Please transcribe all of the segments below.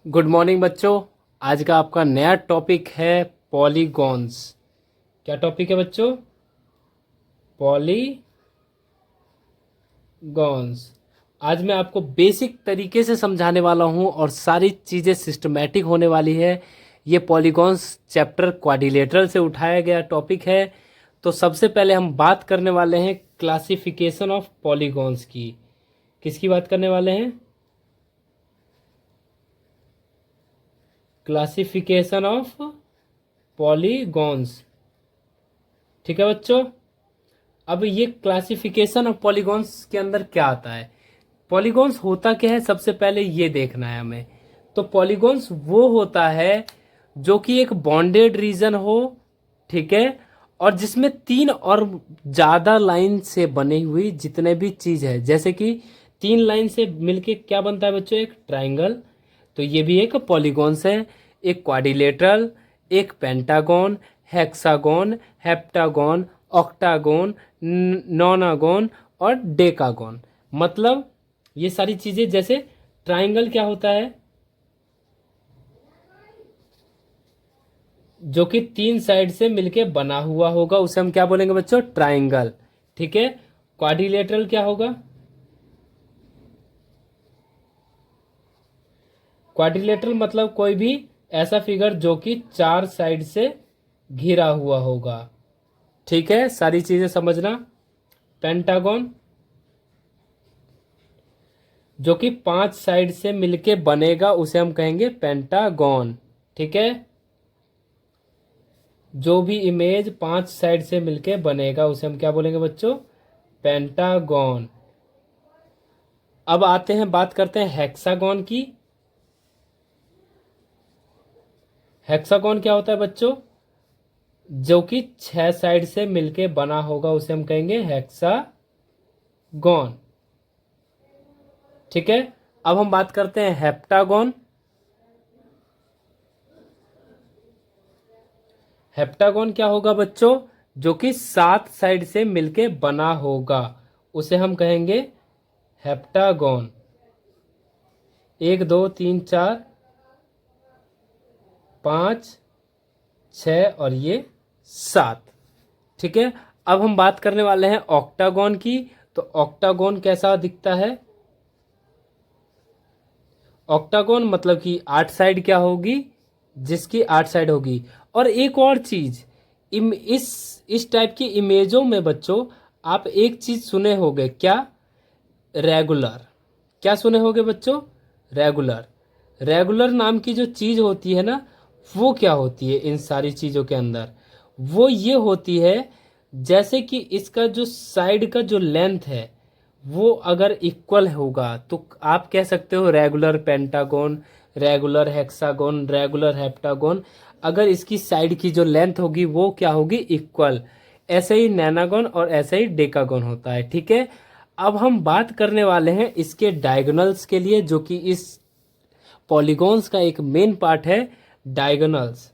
Good morning बच्चों। आज का आपका नया टॉपिक है पॉलीगॉन्स। क्या टॉपिक है बच्चों? पॉलीगॉन्स। आज मैं आपको बेसिक तरीके से समझाने वाला हूं और सारी चीज़ें सिस्टमैटिक होने वाली है। ये पॉलीगॉन्स चैप्टर क्वाड्रिलेटरल से उठाया गया टॉपिक है। तो सबसे पहले हम बात करने वाले हैं क्लासिफिकेशन ऑफ पॉलीगॉन्स की। किसकी बात करने वाले हैं? Classification of polygons. ठीक है बच्चों। अब ये क्लासिफिकेशन ऑफ पॉलीगॉन्स के अंदर क्या आता है? पॉलीगॉन्स होता क्या है, सबसे पहले ये देखना है हमें। तो पॉलीगॉन्स वो होता है जो कि एक बॉन्डेड रीजन हो, ठीक है, और जिसमें तीन और ज्यादा लाइन से बनी हुई जितने भी चीज है, जैसे कि तीन लाइन से मिलके क्या बनता है बच्चों? एक ट्राइंगल। तो ये भी एक पॉलीगॉन्स है। एक क्वाड्रिलेटरल, एक पेंटागन, हेक्सागन, हेप्टागन, ऑक्टागन, नॉनागन और डेकागन। मतलब ये सारी चीजें, जैसे ट्राइंगल क्या होता है? जो कि तीन साइड से मिलके बना हुआ होगा, उसे हम क्या बोलेंगे बच्चों? ट्राइंगल। ठीक है। क्वाड्रिलेटरल क्या होगा? क्वाड्रिलेटरल मतलब कोई भी ऐसा फिगर जो कि चार साइड से घिरा हुआ होगा। ठीक है, सारी चीजें समझना। पेंटागन जो कि पांच साइड से मिलके बनेगा, उसे हम कहेंगे पेंटागन। ठीक है। जो भी इमेज पांच साइड से मिलके बनेगा उसे हम क्या बोलेंगे बच्चों? पेंटागन। अब आते हैं, बात करते हैं हेक्सागन की। हेक्सागन क्या होता है बच्चों? जो कि छह साइड से मिलके बना होगा, उसे हम कहेंगे हेक्सागन। ठीक है। अब हम बात करते हैं हेप्टागन। हेप्टागन क्या होगा बच्चों? जो कि सात साइड से मिलके बना होगा, उसे हम कहेंगे हेप्टागन। एक दो तीन चार पाँच छ और ये सात। ठीक है। अब हम बात करने वाले हैं ऑक्टागन की। तो ऑक्टागन कैसा दिखता है? ऑक्टागन मतलब कि आठ साइड क्या होगी? जिसकी आठ साइड होगी। और एक और चीज, इस टाइप की इमेजों में बच्चों आप एक चीज सुने होंगे, क्या? रेगुलर। क्या सुने होंगे बच्चों? रेगुलर। रेगुलर नाम की जो चीज होती है ना, वो क्या होती है इन सारी चीजों के अंदर? वो ये होती है, जैसे कि इसका जो साइड का जो लेंथ है वो अगर इक्वल होगा तो आप कह सकते हो regular pentagon, regular hexagon, regular heptagon. अगर इसकी साइड की जो लेंथ होगी वो क्या होगी? इक्वल। ऐसे ही नैनागन और ऐसे ही डेकागन होता है। ठीक है। अब हम बात करने वाले हैं इसके डायगोनल्स के लिए, जो कि इस पॉलीगॉन्स का एक मेन पार्ट है, डायगोनल्स।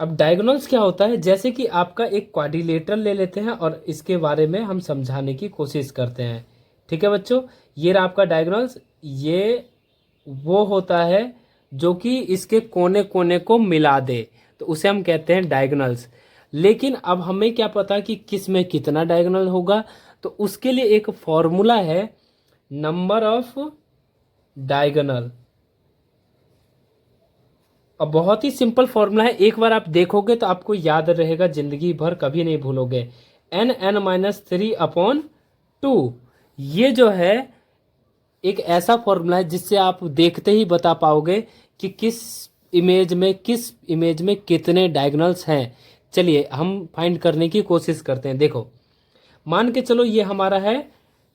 अब डायगोनल्स क्या होता है? जैसे कि आपका एक क्वाड्रिलेटरल ले लेते हैं और इसके बारे में हम समझाने की कोशिश करते हैं। ठीक है बच्चों। ये रहा आपका डायगोनल्स। ये वो होता है जो कि इसके कोने कोने को मिला दे, तो उसे हम कहते हैं डायगोनल्स। लेकिन अब हमें क्या पता कि किस में कितना डायगोनल होगा? तो उसके लिए एक फॉर्मूला है, नंबर ऑफ डायगोनल। अब बहुत ही सिंपल फॉर्मूला है, एक बार आप देखोगे तो आपको याद रहेगा, जिंदगी भर कभी नहीं भूलोगे। n(n-3)/2। ये जो है एक ऐसा फॉर्मूला है जिससे आप देखते ही बता पाओगे कि किस इमेज में कितने डायगोनल्स हैं। चलिए हम फाइंड करने की कोशिश करते हैं। देखो, मान के चलो ये हमारा है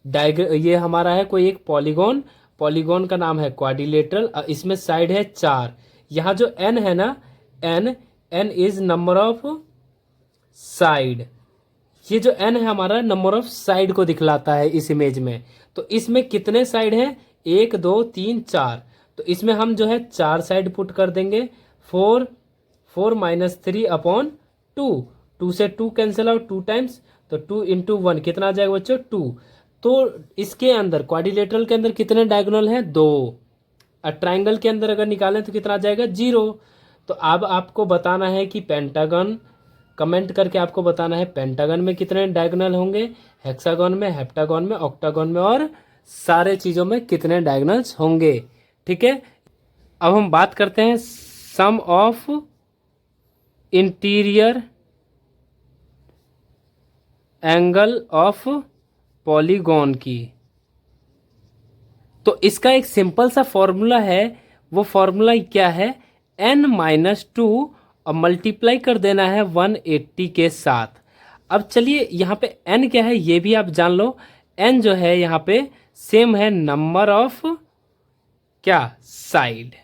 ये हमारा है कोई एक पॉलीगॉन। पॉलीगॉन का नाम है क्वाड्रिलेटरल। इसमें साइड है चार। यहाँ जो एन है ना, n n is number of side. ये जो एन है हमारा नंबर ऑफ साइड को दिखलाता है इस इमेज में। तो इसमें कितने साइड हैं? एक दो तीन चार। तो इसमें हम जो है चार साइड पुट कर देंगे। फोर, 4-3/2। टू से to cancel out, two times. तो 2 × 1 कितना आ जाएगा बच्चों? 2। तो इसके अंदर क्वाड्रिलेटरल के अंदर कितने डायगोनल हैं? 2। और ट्राइंगल के अंदर अगर निकालें तो कितना आ जाएगा? 0। तो अब आपको बताना है कि पेंटागन, कमेंट करके आपको बताना है पेंटागन में कितने डायगोनल होंगे, हेक्सागन में, हेप्टागन में, ऑक्टागन में और सारे चीज़ों में कितने डायगोनल्स होंगे। ठीक है, अब हम बात करते हैं sum of interior angle of polygon की। तो इसका एक सिंपल सा फॉर्मूला है। वो फॉर्मूला क्या है? n-2 और मल्टीप्लाई कर देना है 180 के साथ। अब चलिए यहाँ पे n क्या है ये भी आप जान लो। n जो है यहाँ पे सेम है नंबर ऑफ क्या? साइड।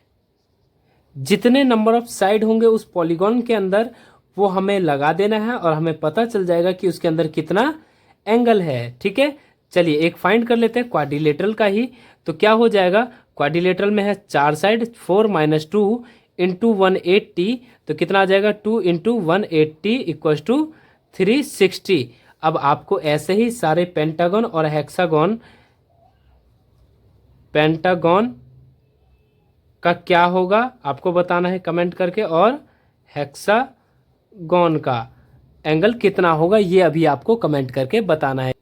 जितने नंबर ऑफ साइड होंगे उस पॉलीगॉन के अंदर वो हमें लगा देना है और हमें पता चल जाएगा कि उसके अंदर कितना एंगल है। ठीक है, चलिए एक फाइंड कर लेते हैं क्वाड्रिलेटरल का ही। तो क्या हो जाएगा? क्वाड्रिलेटरल में है 4 साइड, 4 - 2 इंटू 180, तो कितना आ जाएगा? 2 इंटू 180 इक्वल्स टू 360। अब आपको ऐसे ही सारे पेंटागन और हेक्सागन, पेंटागन का क्या होगा आपको बताना है कमेंट करके, और हेक्सागन का एंगल कितना होगा ये अभी आपको कमेंट करके बताना है।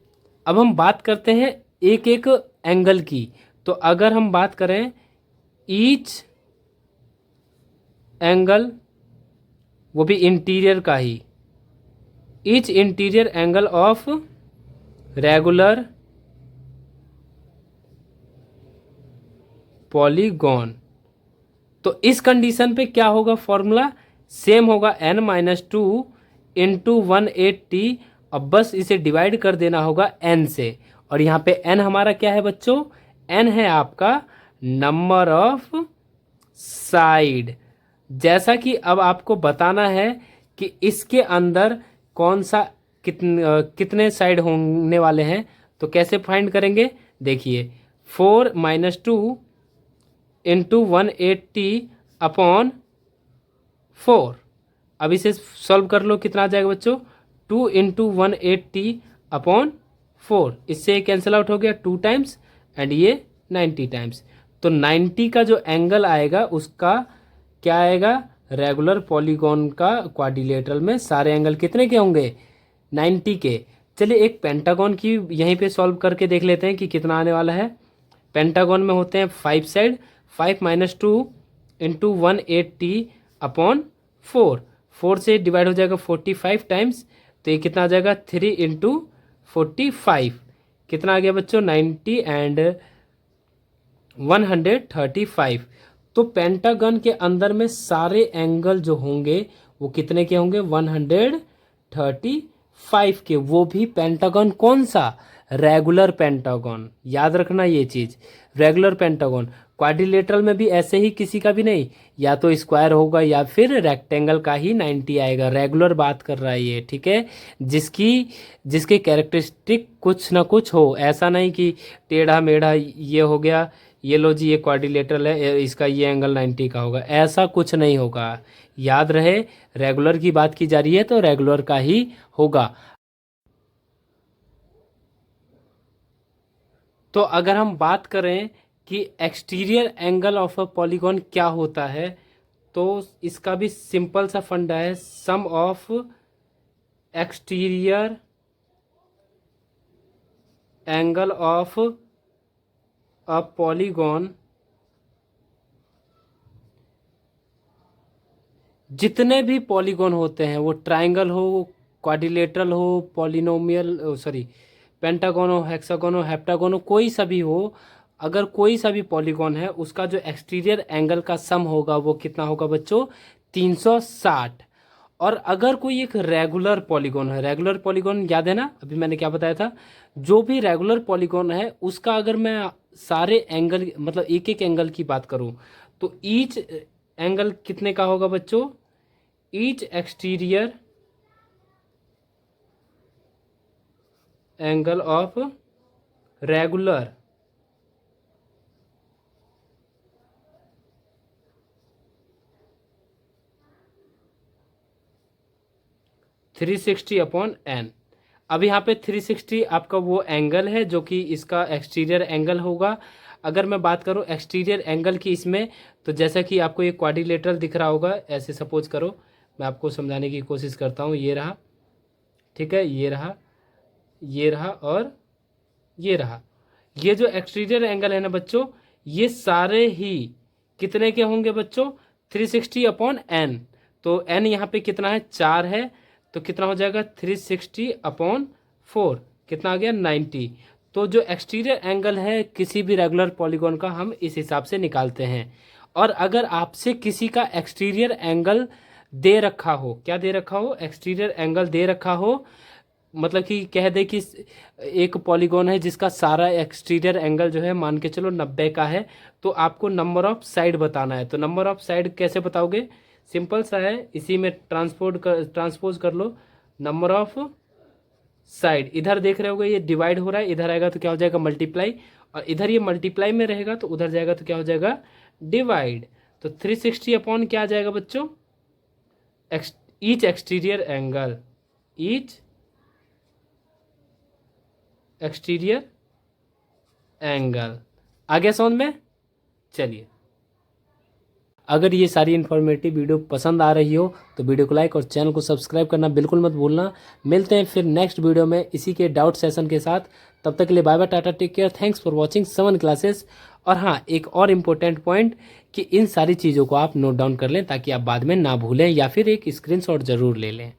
अब हम बात करते हैं एक एक एंगल की। तो अगर हम बात करें ईच एंगल, वो भी इंटीरियर का ही, each interior angle of regular polygon. तो इस कंडीशन पे क्या होगा? फॉर्मूला सेम होगा n-2 इंटू 180, अब बस इसे डिवाइड कर देना होगा n से। और यहाँ पे n हमारा क्या है बच्चों? n है आपका नंबर ऑफ साइड। जैसा कि अब आपको बताना है कि इसके अंदर कौन सा कितने साइड होने वाले हैं। तो कैसे फाइंड करेंगे? देखिए 4 - 2 इंटू 180 अपॉन 4। अब इसे सॉल्व कर लो, कितना आ जाएगा बच्चों? 2 इंटू 180 अपॉन 4। इससे कैंसिल आउट हो गया 2 टाइम्स एंड ये 90 टाइम्स। तो 90 का जो एंगल आएगा उसका क्या आएगा? रेगुलर पॉलीगॉन का क्वाड्रिलेटरल में सारे एंगल कितने के होंगे? 90 के। चलिए एक पेंटागन की यहीं पे सॉल्व करके देख लेते हैं कि कितना आने वाला है। पेंटागन में होते हैं 5 साइड, 5 - 2 इंटू 180 अपॉन 4। 4 से डिवाइड हो जाएगा 45 टाइम्स, तो ये कितना आ जाएगा? 3 इंटू 45। कितना आ गया बच्चों? 90 एंड 135। तो पेंटागन के अंदर में सारे एंगल जो होंगे वो कितने के होंगे? 135 के। वो भी पेंटागन कौन सा? Regular pentagon. याद रखना ये चीज, रेगुलर पेंटागन। क्वाड्रिलेटरल में भी ऐसे ही किसी का भी नहीं, या तो स्क्वायर होगा या फिर रेक्टेंगल का ही 90 आएगा। रेगुलर बात कर रहा है ये, ठीक है, जिसकी कैरेक्टरिस्टिक कुछ ना कुछ हो। ऐसा नहीं कि टेढ़ा मेढ़ा ये हो गया, ये लो जी ये क्वाड्रिलेटरल है इसका ये एंगल 90 का होगा, ऐसा कुछ नहीं होगा। याद रहे रेगुलर की बात की जा रही है तो रेगुलर का ही होगा। तो अगर हम बात करें कि exterior angle of a polygon क्या होता है, तो इसका भी सिंपल सा फंडा है। Sum of exterior angle of a polygon, जितने भी पॉलीगॉन होते हैं वो ट्राइंगल हो, क्वाड्रिलेटरल हो, पॉलिनोमियल सॉरी पेंटागन हो, हेक्सागन हो, हेप्टागन हो, कोई सा भी हो, अगर कोई सा भी पॉलीगॉन है उसका जो एक्सटीरियर एंगल का सम होगा वो कितना होगा बच्चों? 360। और अगर कोई एक रेगुलर पॉलीगॉन है, रेगुलर पॉलीगॉन याद है ना अभी मैंने क्या बताया था, जो भी रेगुलर पॉलीगॉन है उसका अगर मैं सारे एंगल मतलब एक एक एंगल की बात करूं तो ईच एंगल कितने का होगा बच्चों? Each exterior angle of regular 360 upon n। अब यहाँ पे 360 आपका वो एंगल है जो कि इसका एक्सटीरियर एंगल होगा। अगर मैं बात करूँ एक्सटीरियर एंगल की इसमें, तो जैसा कि आपको ये क्वाड्रिलेटरल दिख रहा होगा, ऐसे सपोज करो, मैं आपको समझाने की कोशिश करता हूँ। ये रहा, ठीक है, ये रहा, ये रहा और ये रहा। ये जो एक्सटीरियर एंगल है ना बच्चों, ये सारे ही कितने के होंगे बच्चों? 360/n। तो n यहाँ पे कितना है? 4 है, तो कितना हो जाएगा? 360/4, कितना आ गया? 90। तो जो एक्सटीरियर एंगल है किसी भी रेगुलर पॉलीगॉन का, हम इस हिसाब से निकालते हैं। और अगर आपसे किसी का एक्सटीरियर एंगल दे रखा हो, क्या दे रखा हो? एक्सटीरियर एंगल दे रखा हो, मतलब कि कह दे कि एक पॉलीगॉन है जिसका सारा एक्सटीरियर एंगल जो है मान के चलो 90 का है, तो आपको नंबर ऑफ साइड बताना है। तो नंबर ऑफ साइड कैसे बताओगे? सिंपल सा है, इसी में ट्रांसपोज कर लो। नंबर ऑफ साइड, इधर देख रहे होगे ये डिवाइड हो रहा है, इधर आएगा तो क्या हो जाएगा? मल्टीप्लाई, और इधर ये मल्टीप्लाई में रहेगा तो उधर जाएगा तो क्या हो जाएगा? डिवाइड। तो 360 अपॉन क्या आ जाएगा बच्चों? Each exterior angle, each exterior angle. आगे समझ में? चलिए, अगर ये सारी इन्फॉर्मेटिव वीडियो पसंद आ रही हो तो वीडियो को लाइक और चैनल को सब्सक्राइब करना बिल्कुल मत भूलना। मिलते हैं फिर नेक्स्ट वीडियो में इसी के डाउट सेशन के साथ। तब तक के लिए bye bye, tata, take care, thanks for watching 7 classes. और हाँ, एक और इम्पोर्टेंट पॉइंट कि इन सारी चीज़ों को आप नोट डाउन कर लें ताकि आप बाद में ना भूलें, या फिर एक स्क्रीनशॉट ज़रूर ले लें।